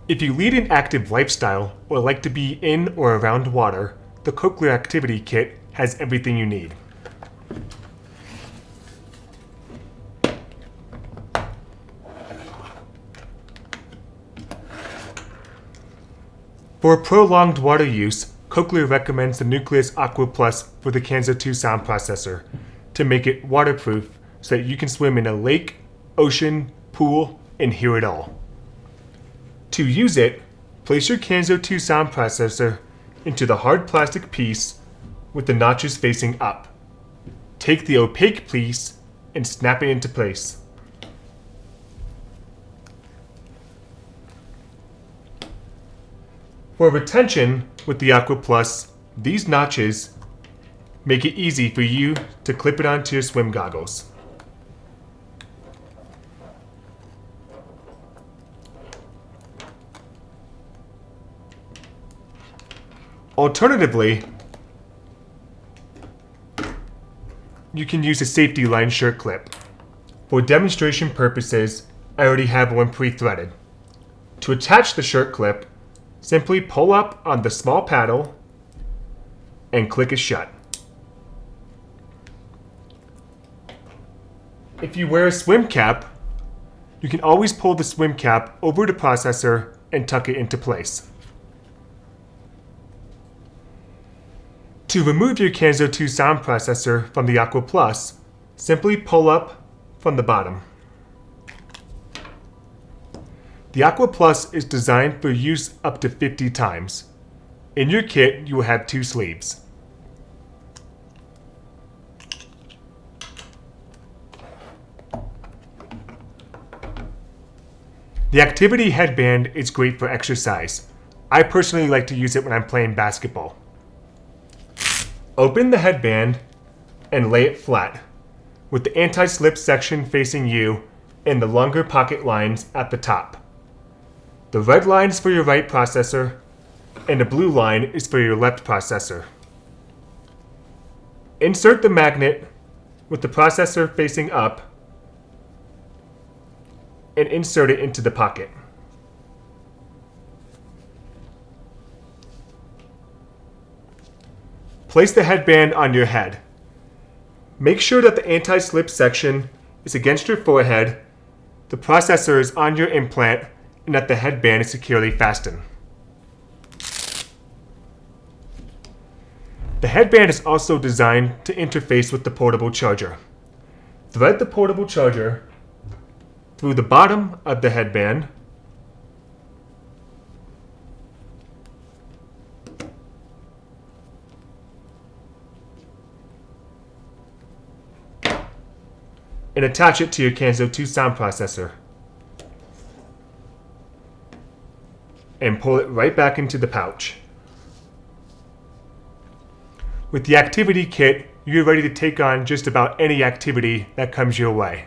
If you lead an active lifestyle or like to be in or around water, the Aqua Activity Kit has everything you need. For prolonged water use, Cochlear recommends the Nucleus Aqua Plus for the Kanso 2 sound processor to make it waterproof so that you can swim in a lake, ocean, pool, and hear it all. To use it, place your Kanso 2 sound processor into the hard plastic piece with the notches facing up. Take the opaque piece and snap it into place. For retention with the Aqua Plus, these notches make it easy for you to clip it onto your swim goggles. Alternatively, you can use a safety line shirt clip. For demonstration purposes, I already have one pre-threaded. To attach the shirt clip, simply pull up on the small paddle and click it shut. If you wear a swim cap, you can always pull the swim cap over the processor and tuck it into place. To remove your Kanso 2 sound processor from the Aqua Plus, simply pull up from the bottom. The Aqua Plus is designed for use up to 50 times. In your kit, you will have 2 sleeves. The activity headband is great for exercise. I personally like to use it when I'm playing basketball. Open the headband and lay it flat, with the anti-slip section facing you and the longer pocket lines at the top. The red line is for your right processor, and the blue line is for your left processor. Insert the magnet with the processor facing up and insert it into the pocket. Place the headband on your head. Make sure that the anti-slip section is against your forehead, the processor is on your implant, and that the headband is securely fastened. The headband is also designed to interface with the portable charger. Thread the portable charger through the bottom of the headband and attach it to your Kanso 2 sound processor. And pull it right back into the pouch. With the activity kit, you're ready to take on just about any activity that comes your way.